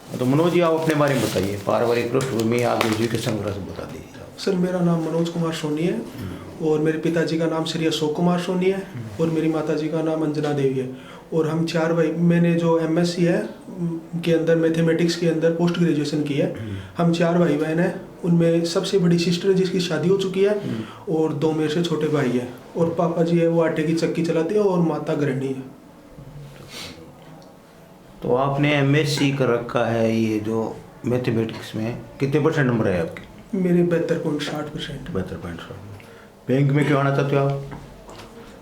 तो मनोज जी, आप अपने बारे में बताइए, पारिवारिक पृष्ठभूमि, आप एजुकेशन वगैरह सब बता दीजिए। सर मेरा नाम मनोज कुमार सोनी है और मेरे पिताजी का नाम श्री अशोक कुमार सोनी है और मेरी माताजी का नाम अंजना देवी है। और हम 4 भाई, मैंने जो एमएससी है के अंदर मैथमेटिक्स के अंदर पोस्ट ग्रेजुएशन की है। हम 4 भाई बहन हैं, उनमें सबसे बड़ी सिस्टर है जिसकी शादी हो चुकी है और 2 मेरे से छोटे भाई हैं। और पापा जी है वो आटे की चक्की चलाते हैं और माता गृहिणी है। तो आपने एमएससी कर रखा है, ये जो मैथमेटिक्स में कितने % नंबर है आपके? मेरे 72.60%। 72.60। बैंक में क्यों आना चाहते हो आप?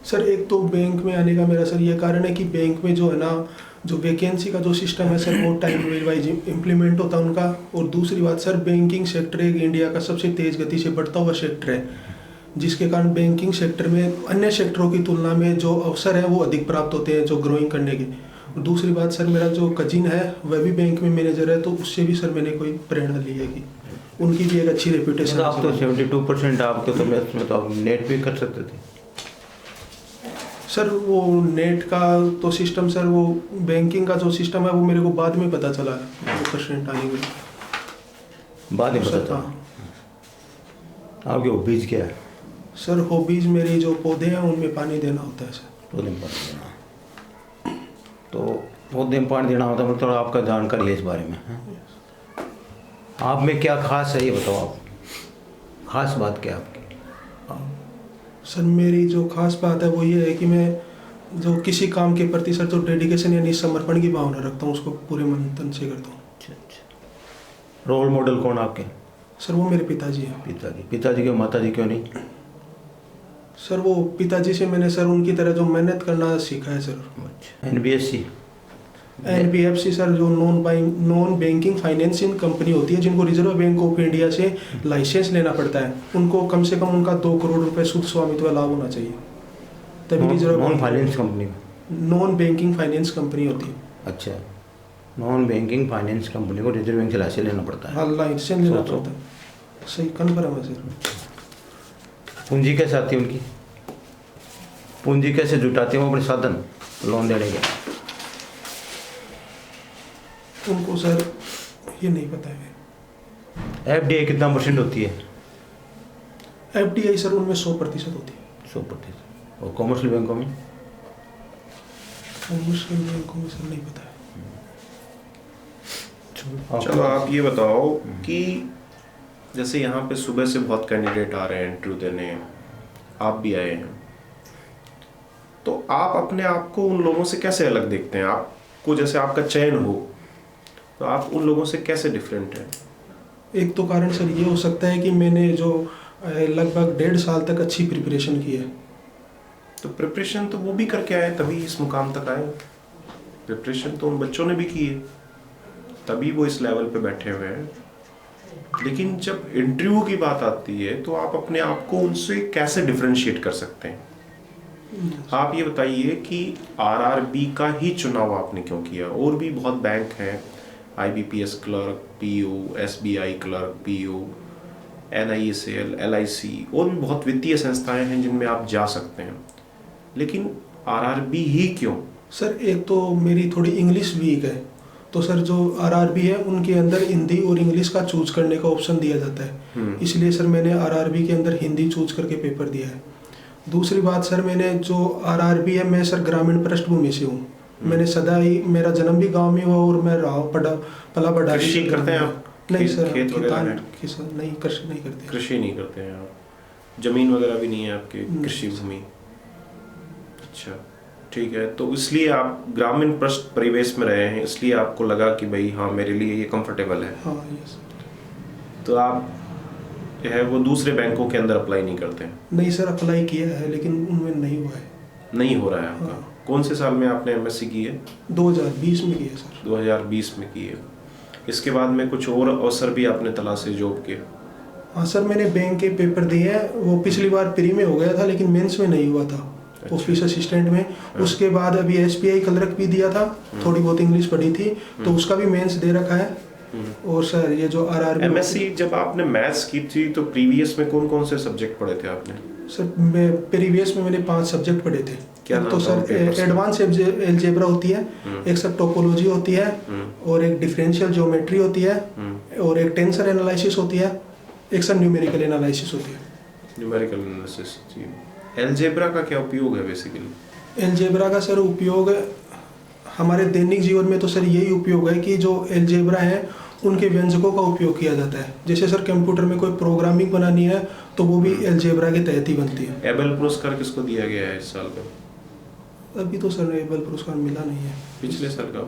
सर एक तो बैंक में आने का मेरा सर ये कारण है कि बैंक में जो है ना, जो वैकेंसी का जो सिस्टम है सर वो टाइम वाइज इम्प्लीमेंट होता है उनका। और दूसरी बात सर, बैंकिंग सेक्टर एक इंडिया का सबसे तेज़ गति से बढ़ता हुआ सेक्टर है, जिसके कारण बैंकिंग सेक्टर में अन्य सेक्टरों की तुलना में जो अवसर है वो अधिक प्राप्त होते हैं जो ग्रोइंग करने के। और दूसरी बात सर, मेरा जो कजिन है वह भी बैंक में मैनेजर है, तो उससे भी सर मैंने कोई प्रेरणा ली है कि उनकी भी एक अच्छी रेपुटेशन। आप तो 72% आपके, तो मैथ्स में तो आप नेट भी कर सकते थे। सर वो नेट का तो सिस्टम सर, वो बैंकिंग का जो सिस्टम है वो मेरे को बाद में पता चला है, वो % आने के बाद में पता चला। आपके हॉबीज क्या है? सर हॉबीज मेरी जो पौधे हैं उनमें पानी देना होता है सर। पौधे में पानी देना, तो पौधे में पानी देना होता है, मतलब आपका जानकारी है इस बारे में है? आप में क्या खास है ये बताओ, आप खास बात क्या है आपकी? सर मेरी जो खास बात है वो ये है कि मैं जो किसी काम के प्रति सर जो डेडिकेशन यानी समर्पण की भावना रखता हूँ, उसको पूरे मन तन से करता हूँ। अच्छा। रोल मॉडल कौन आपके? सर वो मेरे पिताजी हैं। पिताजी क्यों, माताजी क्यों नहीं? सर वो पिताजी से मैंने सर उनकी तरह जो मेहनत करना सीखा है सर। अच्छा। एनबीएफसी सर जो नॉन बैंकिंग फाइनेंसिंग कंपनी होती है, जिनको रिजर्व बैंक ऑफ इंडिया से लाइसेंस लेना पड़ता है, उनको कम से कम उनका 2 करोड़ रुपए शुद्ध स्वामित्व लाभ होना चाहिए, तभी reserve. Non finance company, non banking finance company होती है। अच्छा, नॉन बैंकिंग फाइनेंस कंपनी को रिजर्व बैंक से लाइसेंस लेना पड़ता है। हाँ लाइसेंस लेना पड़ता है, सही कन्फर्म है सर। पूंजी कैसे आती है उनकी? पूंजी कैसे जुटाती है वो अपने साधन लोन देने के? उनको सर ये नहीं पता है। एफडीआई कितना % होती है? एफडीआई सर उनमें 100% होती है। 100%। और कॉमर्शियल बैंकों में? कॉमर्शियल बैंकों में सर नहीं पता है। चलो आप ये बताओ कि जैसे यहाँ पे सुबह से बहुत कैंडिडेट आ रहे हैं इंटरव्यू देने, आप भी आए हैं, तो आप अपने आप को उन लोगों से कैसे अलग देखते हैं? आपको जैसे आपका चयन हो तो आप उन लोगों से कैसे डिफरेंट हैं? एक तो कारण सर ये हो सकता है कि मैंने जो लगभग 1.5 साल तक अच्छी प्रिपरेशन की है। तो प्रिपरेशन तो वो भी करके आए तभी इस मुकाम तक आए। प्रिपरेशन तो उन बच्चों ने भी की है, तभी वो इस लेवल पे बैठे हुए हैं। लेकिन जब इंटरव्यू की बात आती है तो आप अपने आप को उनसे कैसे डिफरेंशिएट कर सकते हैं? आप ये बताइए कि आरआरबी का ही चुनाव आपने क्यों किया? और भी बहुत बैंक हैं, IBPS clerk, PO, SBI clerk, PO, NISL, LIC, और भी बहुत वित्तीय संस्थाएं हैं जिनमें आप जा सकते हैं, लेकिन आरआरबी ही क्यों? सर एक तो मेरी थोड़ी इंग्लिश वीक है, तो सर जो आरआरबी है उनके अंदर हिंदी और इंग्लिश का चूज करने का ऑप्शन दिया जाता है, इसलिए सर मैंने आरआरबी के अंदर हिंदी चूज करके पेपर दिया है। दूसरी बात सर, मैंने जो आरआरबी है, मैं सर ग्रामीण पृष्ठभूमि से हूँ। मैंने सदा ही, मेरा जन्म भी गांव में हुआ और मैं रहा पला बड़ा। कृषि करते हैं आप? नहीं सर, खेत वगैरह है? नहीं, कृषि नहीं करते। कृषि नहीं करते हैं आप? जमीन वगैरह भी नहीं है आपकी कृषि भूमि? अच्छा ठीक है, तो इसलिए आप ग्रामीण परिवेश में रहे हैं, इसलिए आपको लगा कि भाई हाँ मेरे लिए ये कंफर्टेबल है। हाँ यस। तो आप जो है वो दूसरे बैंकों के अंदर अप्लाई नहीं करते हैं? नहीं सर, अप्लाई किया है लेकिन उनमें नहीं हुआ है। नहीं हो रहा है आपका? हाँ। कौन से साल में आपने एमएससी की है? 2020 में किया सर। 2020 में की है। इसके बाद में कुछ और अवसर भी आपने तलाशे जॉब के? हाँ सर, मैंने बैंक के पेपर दिए हैं, वो पिछली बार प्री में हो गया था लेकिन मेंस में नहीं हुआ था। अच्छा। ऑफिस असिस्टेंट में। हाँ। उसके बाद अभी एसबीआई क्लर्क भी दिया था, थोड़ी बहुत इंग्लिश पढ़ी थी तो उसका भी मेंस दे रखा है। और सर ये जो आरआरबी एमएससी जब आपने मैथ्स की थी तो प्रीवियस में कौन कौन से सब्जेक्ट पढ़े थे आपने? सर मैं प्रीवियस में मैंने 5 सब्जेक्ट पढ़े थे। क्या एक नाम तो था सर उन papers का? एडवांस एलजेब्रा होती है, एक सर टोपोलॉजी होती है, और एक डिफरेंशियल ज्योमेट्री होती है, और एक टेंसर एनालिसिस होती है, एक सर न्यूमेरिकल एनालिसिस होती है। न्यूमेरिकल एनालिसिस जी। अलजेब्रा का क्या उपयोग है बेसिकली? एलजेब्रा का सर उपयोग हमारे दैनिक जीवन में तो सर यही उपयोग है कि जो एलजेब्रा है उनके व्यंजकों का उपयोग किया जाता है। जैसे सर कंप्यूटर में कोई प्रोग्रामिंग बनानी है तो वो भी एलजेब्रा के तहत ही बनती है। एबल पुरस्कार किसको दिया गया है इस साल का? अभी तो सर एबल पुरस्कार मिला नहीं है। पिछले साल का?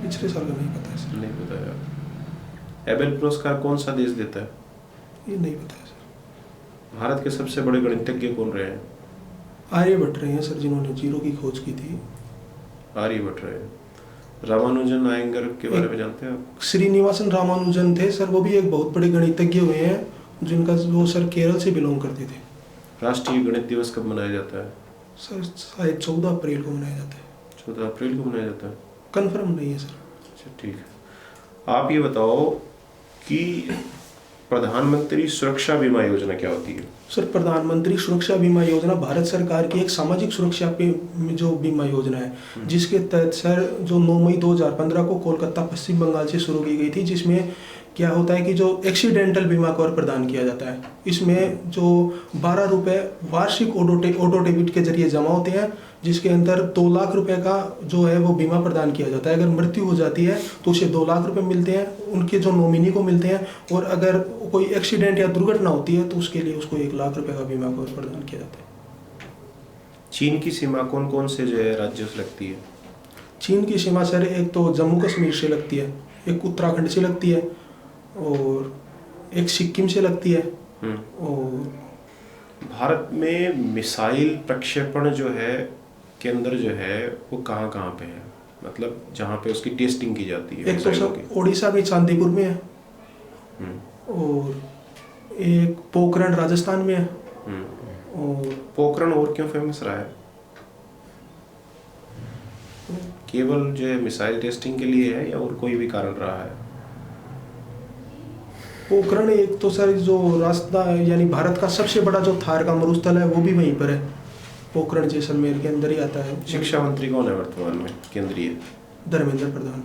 पिछले साल का नहीं पता है सर। नहीं पता यार। एबल पुरस्कार कौन सा देश देता है? ये नहीं पता है सर। भारत के सबसे बड़े गणितज्ञ कौन रहे हैं? आर्यभट्ट रहे हैं सर, जिन्होंने जीरो की खोज की थी। आर्यभट्ट रहे हैं। रामानुजन आयंगर के बारे में जानते हैं आप? श्रीनिवासन रामानुजन थे सर, वो भी एक बहुत बड़े गणितज्ञ हुए हैं जिनका वो सर केरल से बिलोंग करते थे। राष्ट्रीय गणित दिवस कब मनाया जाता है? सर शायद 14 अप्रैल को मनाया जाता है। 14 अप्रैल को मनाया जाता है। कन्फर्म नहीं है सर। अच्छा ठीक है। आप ये बताओ कि प्रधानमंत्री सुरक्षा बीमा योजना क्या होती है? सर प्रधानमंत्री सुरक्षा बीमा योजना भारत सरकार की एक सामाजिक सुरक्षा पे जो बीमा योजना है, जिसके तहत सर जो 9 मई 2015 को कोलकाता पश्चिम बंगाल से शुरू की गई थी, जिसमें क्या होता है कि जो एक्सीडेंटल बीमा कवर प्रदान किया जाता है, इसमें जो 12 रुपये वार्षिक ऑटो डेबिट के जरिए जमा होते हैं, जिसके अंदर 2 लाख रुपए का जो है वो बीमा प्रदान किया जाता है। अगर मृत्यु हो जाती है तो उसे 2 लाख रुपए मिलते हैं, उनके जो नॉमिनी को मिलते हैं, और अगर कोई एक्सीडेंट या दुर्घटना होती है तो उसके लिए उसको 1 लाख रुपए का बीमा कवर प्रदान किया जाता है। चीन की सीमा कौन कौन से जो है राज्यों से लगती है? चीन की सीमा सर एक तो जम्मू कश्मीर से लगती है, एक उत्तराखंड से लगती है, और एक सिक्किम से लगती है। और भारत में मिसाइल प्रक्षेपण जो है केंद्र जो है वो कहाँ कहाँ पे है, मतलब जहाँ पे उसकी टेस्टिंग की जाती है? एक तो मिसाइलों सर ओडिशा के चांदीपुर में है, की। और एक पोखरण राजस्थान में है। और पोखरण और क्यों फेमस रहा है? केवल जो है मिसाइल टेस्टिंग के लिए है या और कोई भी कारण रहा है? पोखरण एक तो सर जो रास्ता यानी भारत का सबसे बड़ा जो थार का मरुस्थल है वो भी वहीं पर है, पोखरण जैसलमेर के अंदर ही आता है। शिक्षा मंत्री कौन है वर्तमान में केंद्रीय? धर्मेंद्र प्रधान।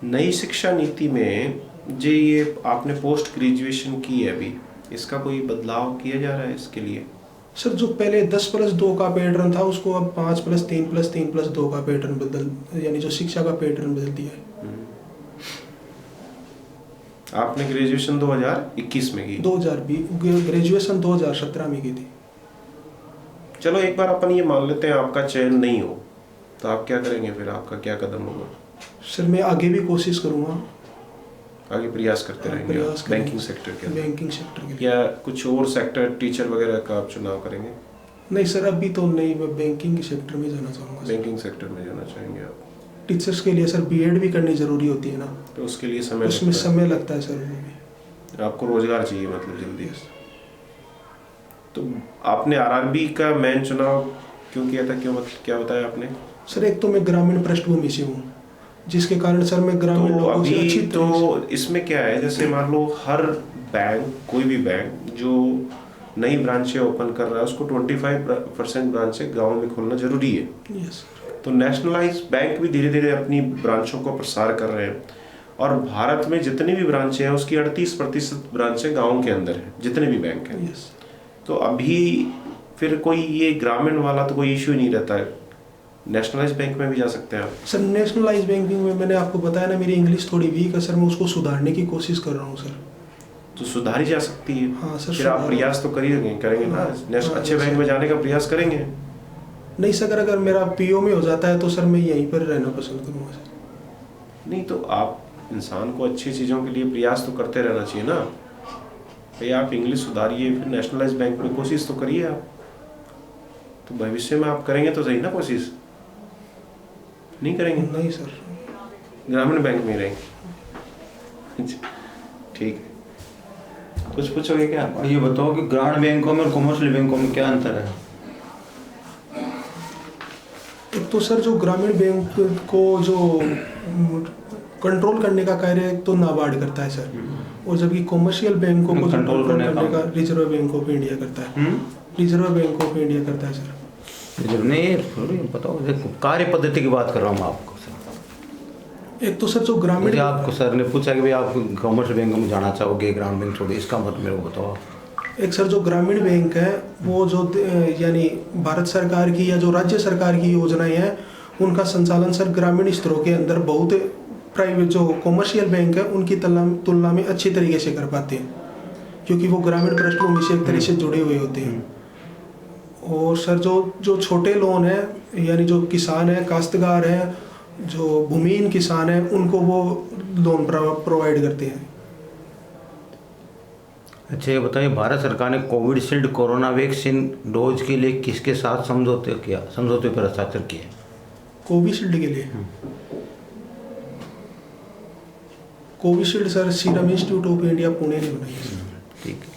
नई शिक्षा नीति में जो ये आपने पोस्ट ग्रेजुएशन की है अभी, इसका कोई बदलाव किया जा रहा है इसके लिए? सर जो पहले 10+2 का पैटर्न था उसको अब 5+3+3+2 का पैटर्न बदल, यानी जो शिक्षा का पैटर्न बदल दिया है। आपने ग्रेजुएशन 2021 में की? 2020 ग्रेजुएशन 2017 में की थी। चलो एक बार अपन ये मान लेते हैं आपका चयन नहीं हो तो आप क्या करेंगे फिर? आपका क्या कदम होगा? सर मैं आगे भी कोशिश करूँगा। आगे प्रयास करते रहेंगे प्रयास करेंगे। बैंकिंग सेक्टर के अंदर? बैंकिंग सेक्टर के लिए या कुछ और सेक्टर टीचर वगैरह का आप चुनाव करेंगे? नहीं सर, अभी तो नहीं, मैं बैंकिंग के सेक्टर में जाना चाहूँगा। बैंकिंग सेक्टर में जाना चाहेंगे आप? टीचर्स के लिए सर बीएड भी करनी जरूरी होती है ना, तो उसके लिए समय उसमें लगता समय लगता है सर। वो भी है। आपको रोजगार चाहिए मतलब जल्दी। तो आपने आरआरबी का मेन चुनाव क्यों किया था, क्यों क्या बताया आपने? सर एक तो मैं ग्रामीण पृष्ठभूमि से हूँ, जिसके कारण सर मैं ग्रामीण तो लोगों से अच्छी अभी तो इसमें क्या है, जैसे मान लो हर बैंक, कोई भी बैंक जो नई ब्रांचें ओपन कर रहा है उसको 25% ब्रांचें गाँव में खोलना जरूरी है। यस। तो नेशनलाइज बैंक भी धीरे धीरे अपनी ब्रांचों को प्रसार कर रहे हैं, और भारत में जितनी भी ब्रांचें हैं उसकी 38% ब्रांचें गाँव के अंदर हैं, जितने भी बैंक हैं। यस। तो अभी फिर कोई ये ग्रामीण वाला तो कोई इश्यू नहीं रहता है, नेशनलाइज बैंक में भी जा सकते हैं आप। सर नेशनलाइज बैंकिंग में मैंने आपको बताया ना, मेरी इंग्लिश थोड़ी वीक है सर, मैं उसको सुधारने की कोशिश कर रहा हूँ सर। तो सुधारी जा सकती है। हाँ सर। फिर आप प्रयास तो करेंगे ना, अच्छे बैंक में जाने का प्रयास करेंगे? नहीं सर, अगर मेरा पीओ में हो जाता है तो सर मैं यहीं पर रहना पसंद करूँगा सर। नहीं तो आप इंसान को अच्छी चीज़ों के लिए प्रयास तो करते रहना चाहिए ना भाई। आप इंग्लिश सुधारिए, फिर नेशनलाइज बैंक में कोशिश तो करिए आप। तो भविष्य में आप करेंगे तो सही ना कोशिश? नहीं करेंगे? नहीं सर। ग्रामीण बैंक में ही रहेंगे। ठीक है, कुछ पूछोगे क्या? ये बताओ कि ग्रामीण बैंकों में और कमर्शियल बैंकों में क्या अंतर है? एक तो सर जो ग्रामीण बैंक को जो कंट्रोल करने का कार्य तो नाबार्ड करता है सर, और जबकि कॉमर्शियल बैंकों को कंट्रोल कंट्रोल करने करने का का रिजर्व बैंक ऑफ इंडिया करता है। रिजर्व बैंक ऑफ इंडिया करता है सर। जब नहीं थोड़ी बताओ, देखो कार्य पद्धति की बात कर रहा हूँ आपको सर। एक तो सर जो ग्रामीण मुझे आपको सर ने पूछा कि भाई आप कॉमर्शियल बैंक में जाना चाहोगे, ग्रामीण बैंक छोड़िए, इसका मतलब मेरे को बताओ आप। एक सर जो ग्रामीण बैंक है वो जो यानी भारत सरकार की या जो राज्य सरकार की योजनाएं हैं उनका संचालन सर ग्रामीण स्तरों के अंदर बहुत प्राइवेट जो कॉमर्शियल बैंक है उनकी तुलना में अच्छी तरीके से कर पाते हैं, क्योंकि वो ग्रामीण पृष्ठभूमि से एक तरह से जुड़े हुए होते हैं। और सर जो छोटे लोन है यानी जो किसान है, काश्तकार है, जो भूमिहीन किसान है, उनको वो लोन प्रोवाइड करते हैं। अच्छा ये बताइए, भारत सरकार ने कोविशील्ड कोरोना वैक्सीन डोज के लिए किसके साथ समझौते पर हस्ताक्षर किए? कोविशील्ड के लिए Covishield sir serum institute of India Pune ने बनाई है। ठीक है।